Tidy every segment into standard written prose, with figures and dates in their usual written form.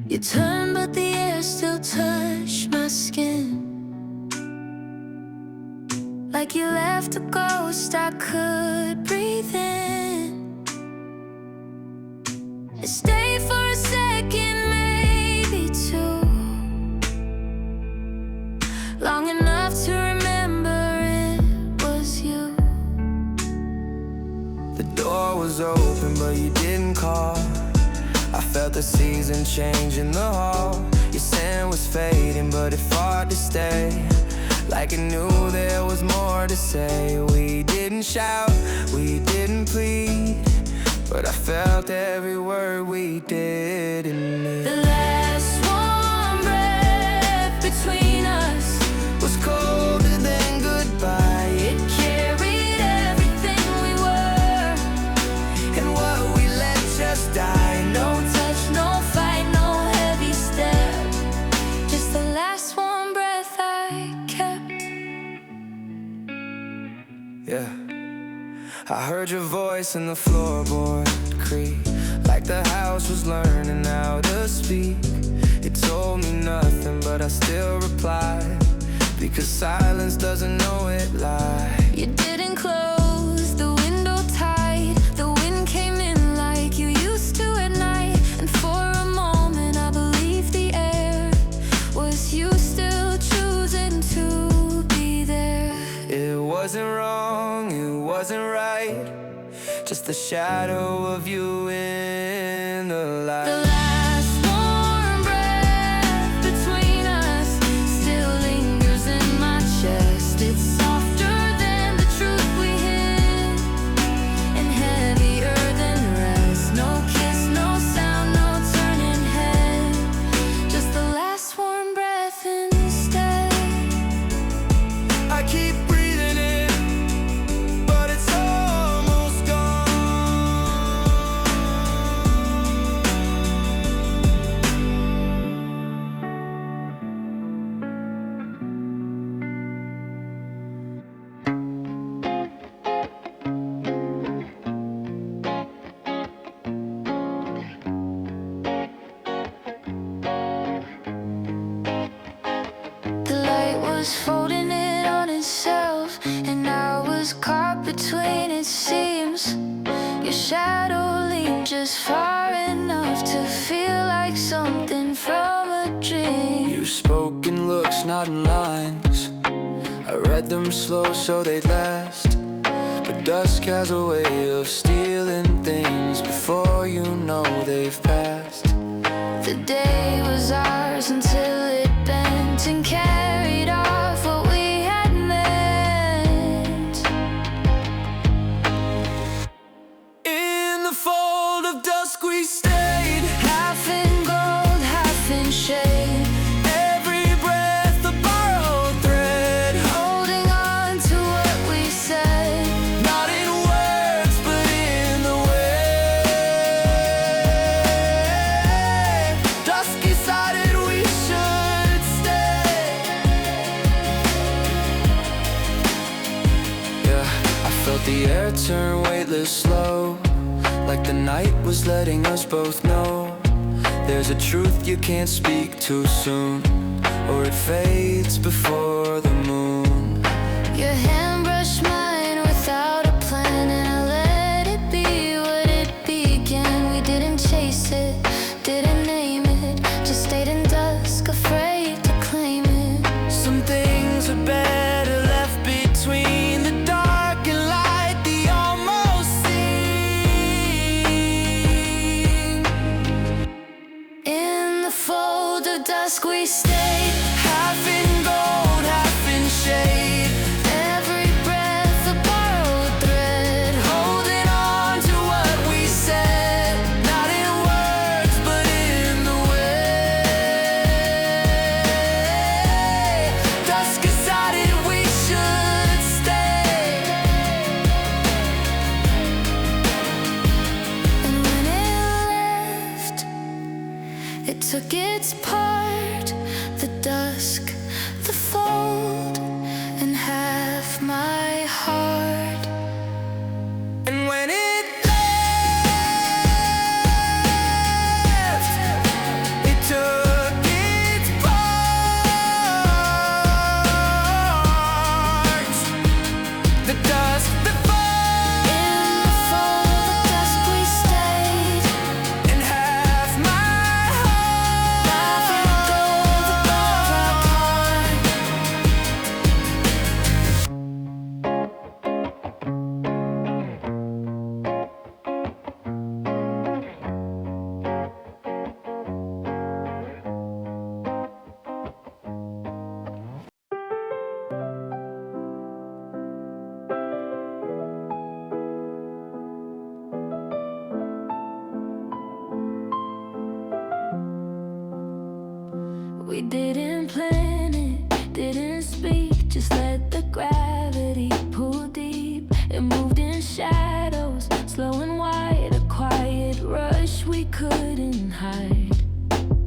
You turned, but the air still touched my skin. Like you left a ghost I could breathe in. I stayed for a second, maybe two, long enough to remember it was you. The door was open, but you didn't call. I felt the season change in the hall. Your scent was fading, but it fought to stay. Like it knew there was more to say. We didn't shout, we didn't plead, but I felt every word we didn't need. The last warm breath between us Was colder than goodbye. It carried everything we were, And what we let just die. no touch, no fight, no heavy step, just the last warm breath I kept. Yeah, I heard your voice in the floorboard creak, like the house was learning how to speak. It told me nothing, but I still replied, because silence doesn't know it lie. You didn't close the window tight. The wind came in like you used to at night. And for a moment I believed the air was you still choosing to be there. It wasn't wrong, it wasn't right, just the shadow of you in the light. The last warm breath between us still lingers in my chest. It's softer than the truth we hid, and heavier than rest. No kiss, no sound, no turning head, just the last warm breath instead. I keep breathing in, but it's almost gone. The light was folding it on itself, and I was caught between its seams. Your shadow leaned just far enough to feel like something from a dream. You spoke in looks, not in lines. I read them slow so they'd last, but dusk has a way of stealing things before you know they've passed. The day was ours until it bent and carried off what we had meant. In the fold of dusk we stayed, Half in gold, half in shade, every breath a borrowed thread, holding on to what we said. not in words but in the way. Dusk decided we should stay. Yeah, I felt the air turn weightless slow, like the night was letting us both know there's a truth you can't speak too soon, or it fades before the moon. Your hand brushed mine without a plan, and I let it be what it began. We didn't chase it, didn't name it, just stayed in dusk, afraid to claim it. Some things are better left between the dark and light, the almost seen. In the fold of dusk we stayed, Half in gold, half in shade, every breath a borrowed thread, holding on to what we said, not in words but in the way. Dusk decided we should stay. and when it left, it took its part, the dusk, the fold, and half my heart. And when it left, it took We didn't plan it, didn't speak, just let the gravity pull deep. It moved in shadows, slow and wide, a quiet rush we couldn't hide.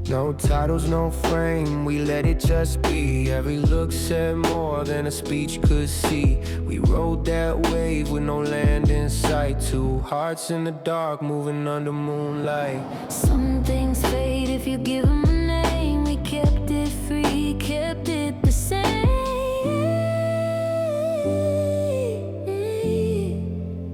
No titles, no frame, we let it just be. Every look said more than a speech could see. We rode that wave with no land in sight. Two hearts in the dark, moving under moonlight. Some things fade if you give them a name. We kept it free, kept it the same.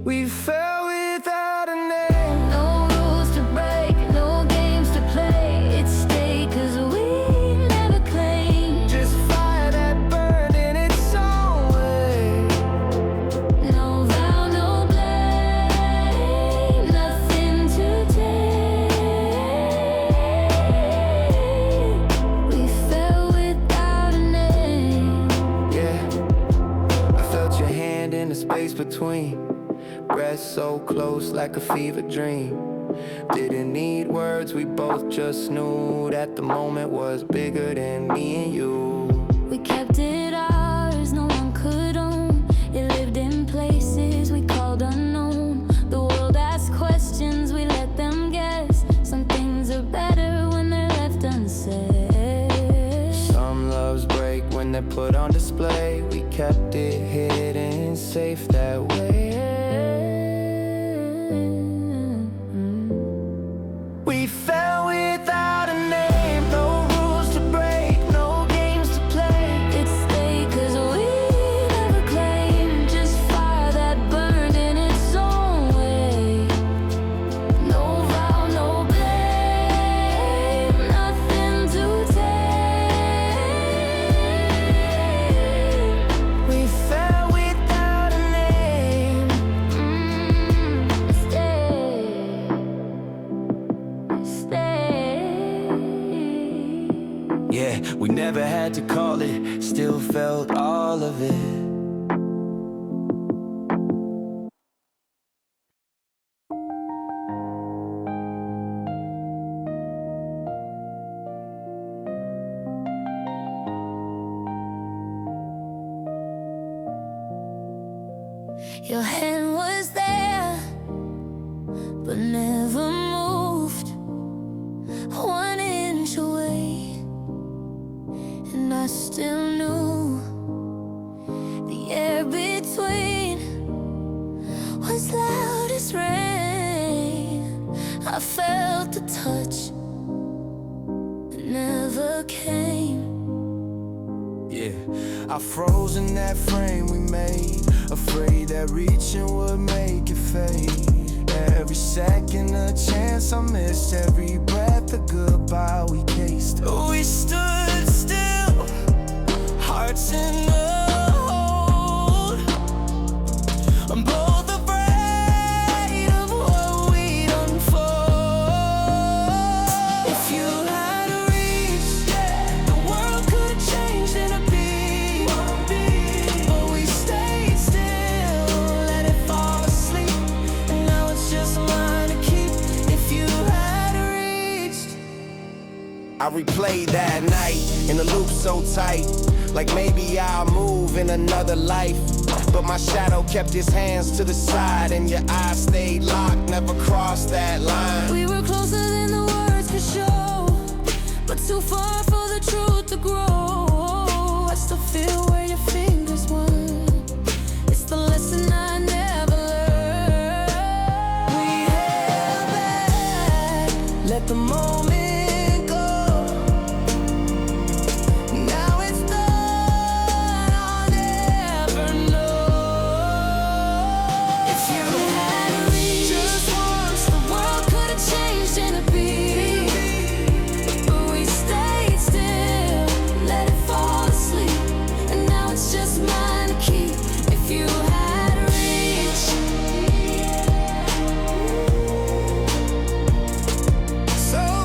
We fell without a name. No rules to break, no games to play. It stayed 'cause we never claimed. Just fire that burned in its own way. No vow, no blame, nothing to take. We fell without a name. Yeah, I felt your hand in the space between. Breath so close like a fever dream. Didn't need words, we both just knew that the moment was bigger than me and you. We kept it ours, no one could own. It lived in places we called unknown. The world asked questions, we let them guess. Some things are better when they're left unsaid. Some loves break when they're put on display. We kept it hidden, safe that way. We fell without a name, no rules to break, no games to play. It stayed 'cause we never claimed. Just fire that burned in its own way. No vow, no blame, nothing to take. We fell without a name. Yeah, we never had to call it, still felt all of it. Your hand was there, but never moved 1 inch away, and I still knew the air between was loud as rain. I felt the touch, it never came. Yeah, I froze in that frame we made, afraid that reaching would make it fade. Every second a chance I missed, every breath a goodbye we cased. We stood still, hearts in the hold. I'm both afraid of what we'd unfold. If you had reached, the world could have changed in a beat. But we stayed still, let it fall asleep, and now it's just mine to keep. If you had reached, I replayed that night in a loop so tight, like maybe I'll move in another life. But my shadow kept his hands to the side, and your eyes stayed locked, never crossed that line. We were closer than the words could show, but too far for the truth to grow. I still feel where your fingers went. It's the lesson I never learned. We held back, Let the moment go. Now it's done, I'll never know. If you had reached just once, the world could have changed in a beat. But we stayed still, let it fall asleep, and now it's just mine to keep. If you had reached, so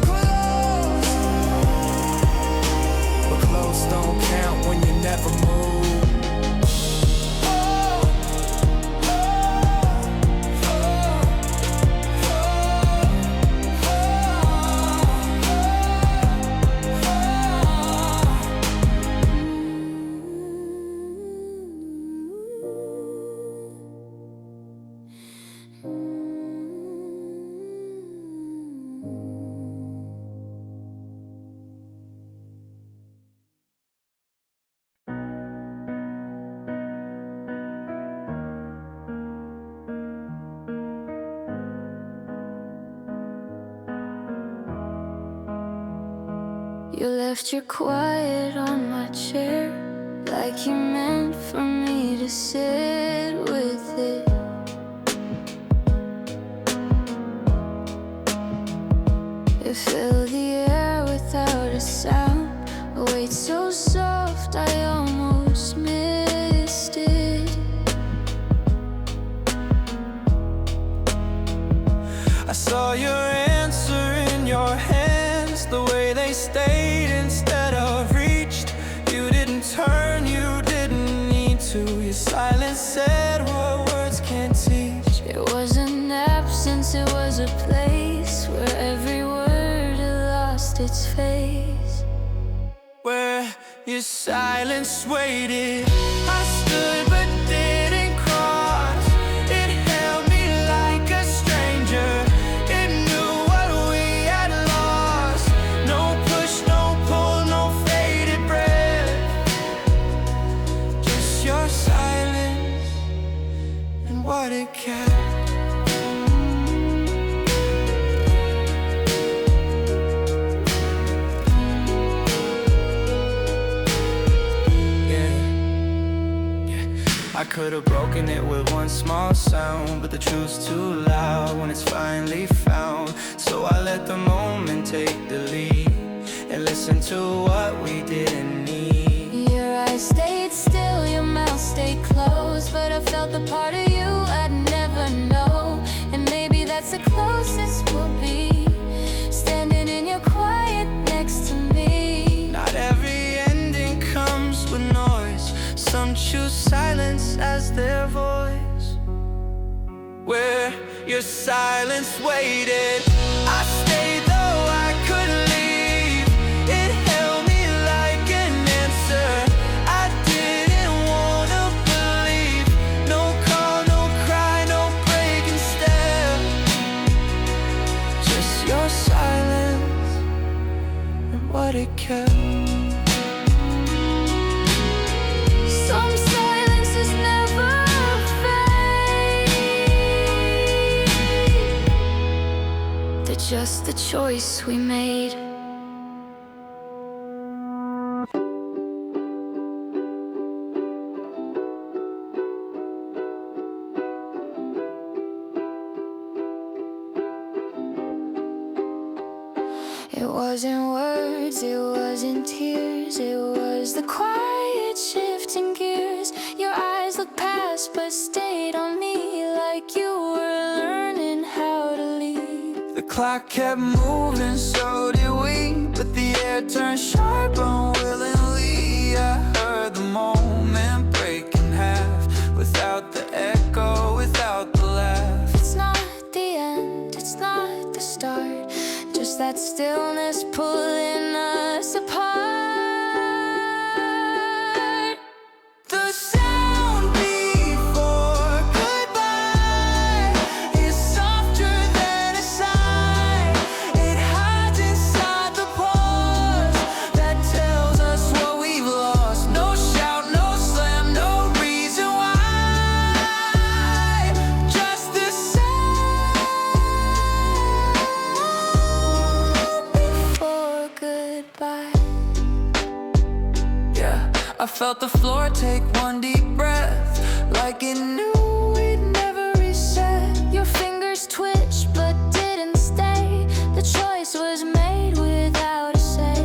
left your quiet on my chair, like you meant for me to sit with it. It filled the air without a sound, a weight so soft I almost missed it. I saw your answer in your hands, the way they stayed instead of reached. You didn't turn, you didn't need to. Your silence said what words can't teach. It was an absence, it was a place where every word had lost its face. Where your silence waited, I stood but didn't cross. It held me like a stranger. It knew what we had lost. No push, no pull, no faded breath. Just your silence and what it kept. I could have broken it with one small sound, but the truth's too loud when it's finally found. So I let the moment take the lead and listen to what we didn't need. Your eyes stayed still, your mouth stayed closed, but I felt the part of you I'd never know. And maybe that's the closest we'll be, standing in your quiet next to me. Not every ending comes with noise. Some choose silence as their voice. Where your silence waited, I stayed though I couldn't leave. It held me like an answer I didn't wanna believe. No call, no cry, no breaking step. Just your silence and what it kept. Some silences never fade. They're just the choice we made. It wasn't words, it wasn't tears, it was the quiet shifting gears. Your eyes looked past but stayed on me, like you were learning how to leave. The clock kept moving, so did we, but the air turned sharp unwillingly. I heard the moment break in half, without the echo, without the laugh. It's not the end, it's not the start, just that stillness pulling us apart. The sound before goodbye is softer than a sigh. It hides inside the pause that tells us what we've lost. No shout, no slam, no reason why. Just the sound Before goodbye. Yeah, I felt the floor take one deep breath, like it knew we'd never reset. Your fingers twitched but didn't stay. The choice was made without a say.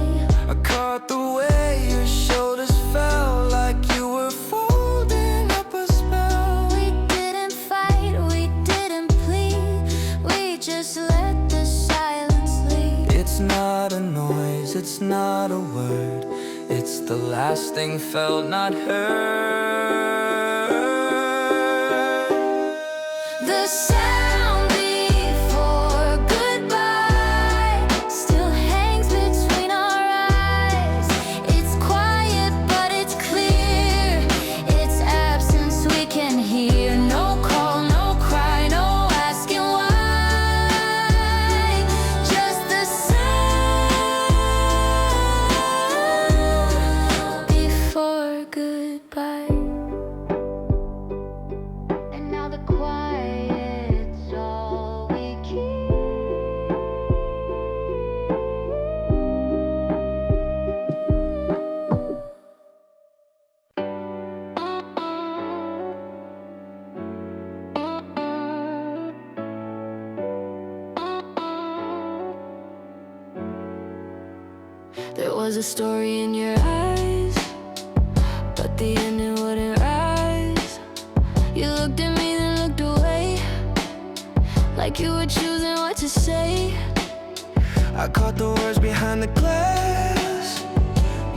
I caught the way your shoulders fell, like you were folding up a spell. We didn't fight, we didn't plead, we just let the silence lead. It's not a noise, it's not a word, it's the last thing felt, not heard. The sound before goodbye still hangs between our eyes. It's quiet but it's clear, it's absence we can hear. No call, no cry, no asking why. Just the sound before goodbye. And now the quiet was a story in your eyes, but the ending wouldn't rise. You looked at me, then looked away, like you were choosing what to say. I caught the words behind the glass,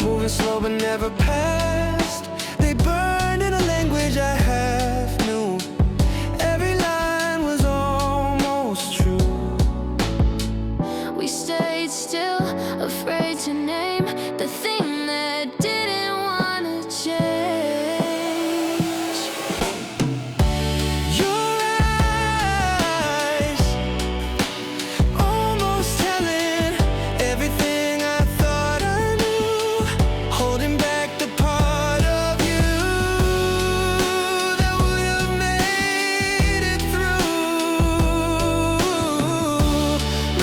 moving slow but never past. They burned in a language I half knew. Every line was almost true. We stayed still, afraid to name the thing that didn't wanna change. Your eyes, almost telling everything I thought I knew, holding back the part of you that would have made it through.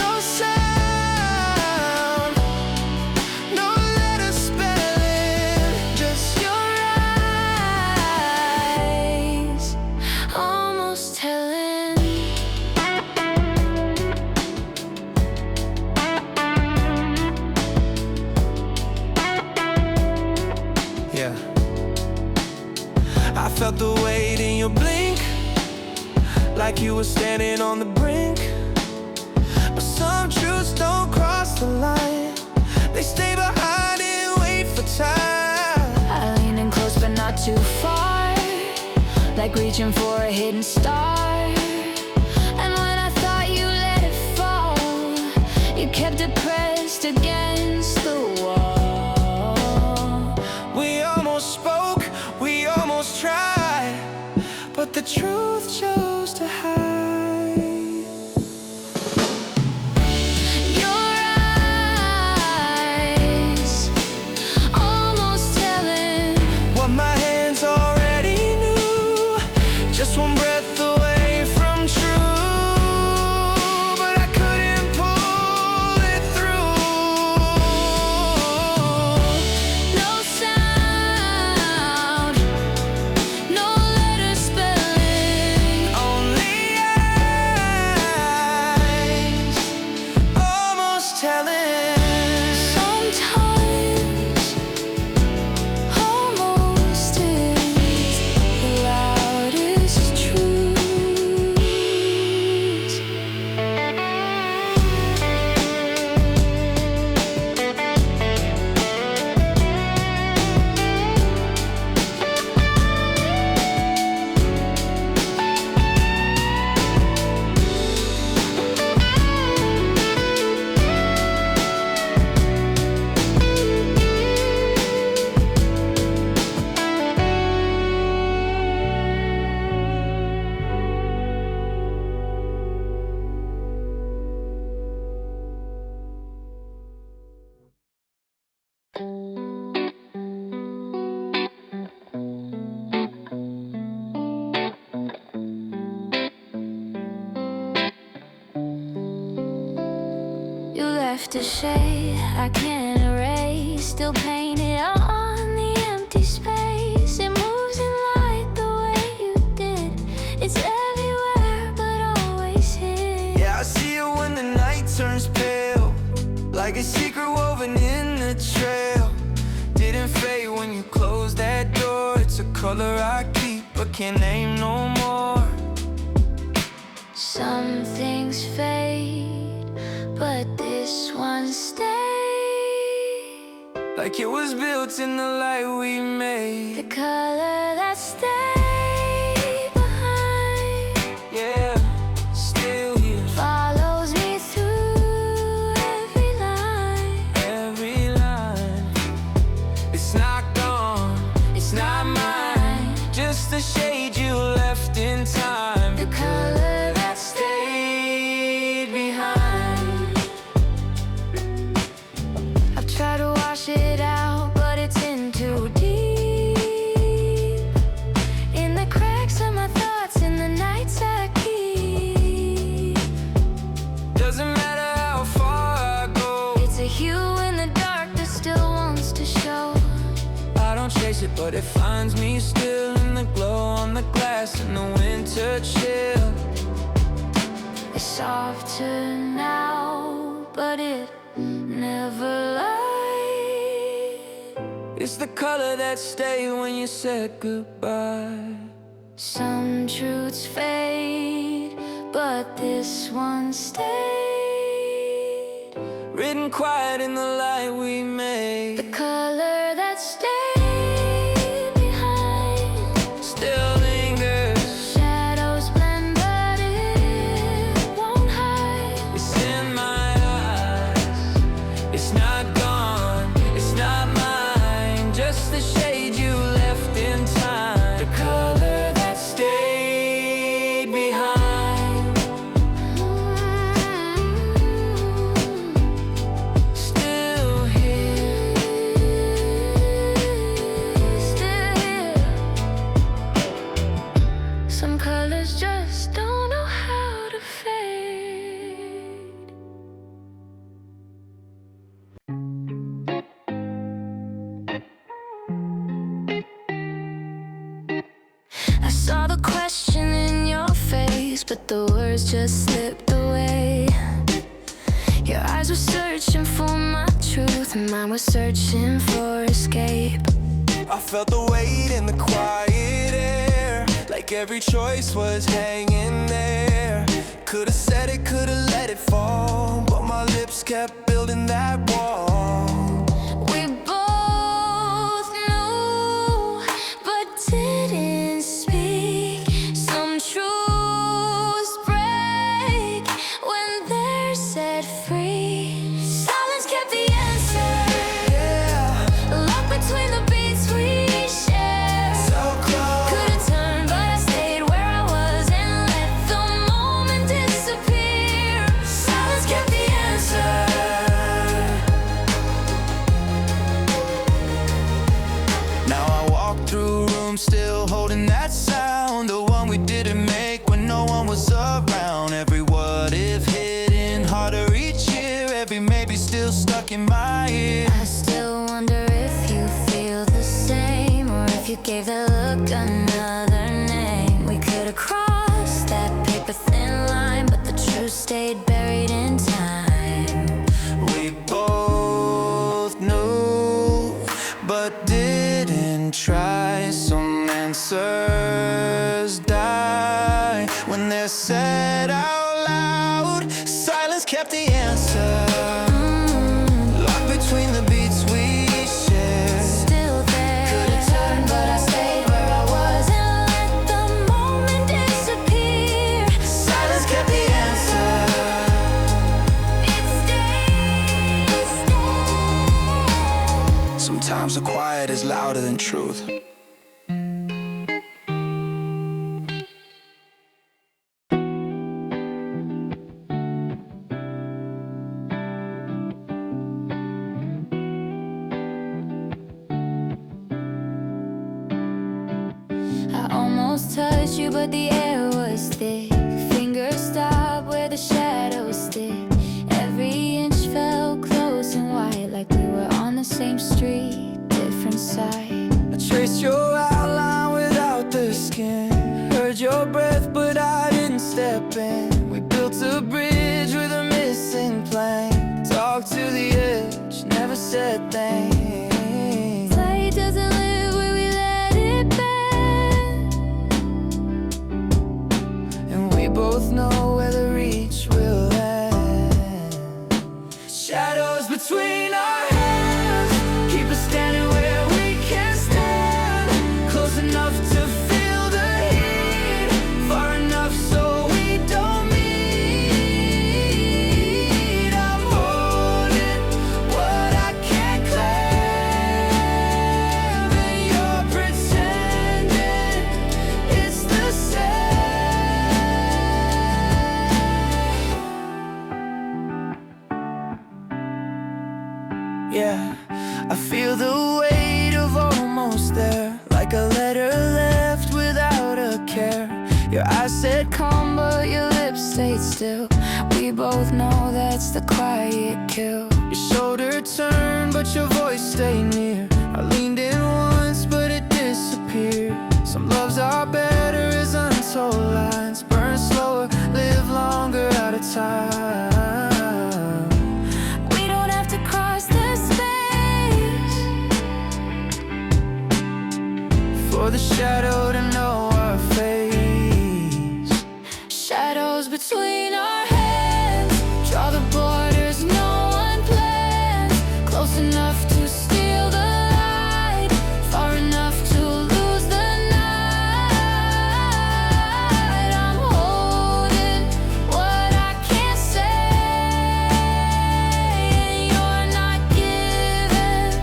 No sound, no letter spelling, just Your eyes, almost telling. yeah. I felt the weight in your blink, like you were standing on the brink. But some truths don't cross the line, they stay behind and wait for time. I leaned in close but not too far, like reaching for a hidden star. And when I thought you let it fall, you kept it pressed against the wall. We almost spoke, we almost tried, but the truth chose to hide. Your eyes, almost telling. What my hands already knew, just one breath away from true, but I couldn't pull it through. No sound, no letter spelling. Only eyes, almost telling. Sometimes almost is the loudest truth. You left a shade I can't erase, still painted on the empty space. It moves in light the way you did. It's everywhere but always here. Yeah, I see it when the night turns pale, like a secret woven in the trail. Didn't fade when you closed that door. It's a color I keep but can't name no more. Some things fade, but this one stays. Like it was built in the light we The made. color that stayed behind Yeah, still here, follows me through every line. every line. It's not gone, it's not mine, just the shade you left in time. The color that stayed behind. I've tried to wash it out, but it's in too deep. In the cracks of my thoughts, in the nights I keep. Doesn't matter how far I go, It's a hue in the dark that still wants to show. I don't chase it, but it finds me still in the glow on the glass in the winter chill. It's softer now, but it never lies. It's the color that stayed when you said goodbye. Some truths fade, but this one stayed. Written quiet in the light we made. The color that stayed behind Still lingers. shadows blend, but it won't hide. It's in my eyes. It's not gone. It's not mine. Just the shade you left in time. The color that stayed behind. Still here. Still here. Some colors just don't know how to fade. I saw the question in your face, but the words just slipped away. Your eyes were searching for my truth, and mine was searching for escape. I felt the weight in the quiet air, like every choice was hanging there. Could've said it, could've let it fall, but my lips kept building that wall. We both knew, but didn't speak. Some truths break when they're set free. Silence kept the answer, Yeah, locked between the beats we share. so close. Could've turned, but I stayed where I was and let the moment disappear. Silence kept the answer. Now I walk through rooms still holding that sound, the one we didn't make when no one was around. Every what if hitting harder each year, every maybe still stuck in my ear. I still wonder if you feel the same, or if you gave that look another name. We could've crossed that paper thin line, but the truth stayed buried in time. We both knew, but didn't try. Some answers die when they're said out loud. Silence kept the answer, locked between the beats we share. Still there. Could've turned, but I stayed where I was and let the moment disappear. Silence kept the answer. It stayed. Sometimes the quiet is louder than truth. I almost touched you, but the air was thick. Fingers stopped where the shadows stick. Every inch felt close and wide, like we were on the same street, different side. I traced your outline without the skin. Heard your breath, but I didn't step in. We built a bridge with a missing plank. Talked to the edge, never said things. Light doesn't live where we let it bend, And we both know where the reach will end. Shadows between our hands keep us standing where we can't stand. Close enough to feel the heat, far enough so we don't meet. I'm holding what I can't claim, and you're pretending it's the same. Yeah, I feel the weight of almost there, like a letter left without a care. Your eyes said calm, but your lips stayed still. We both know that's the quiet kill. Your shoulder turned, but your voice stayed near. I leaned in once, but it disappeared. Some loves are better as untold lines, burn slower, live longer out of time. we don't have to cross the space. the shadow to know our face. Shadows between our heads, draw the borders no one plans. Close enough to steal the light, far enough to lose the night. I'm holding what I can't say, and you're not giving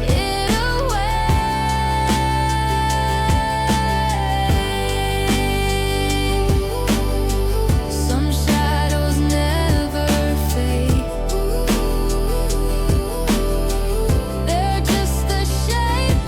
it away. Some shadows never fade. They're just the shape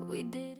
we did.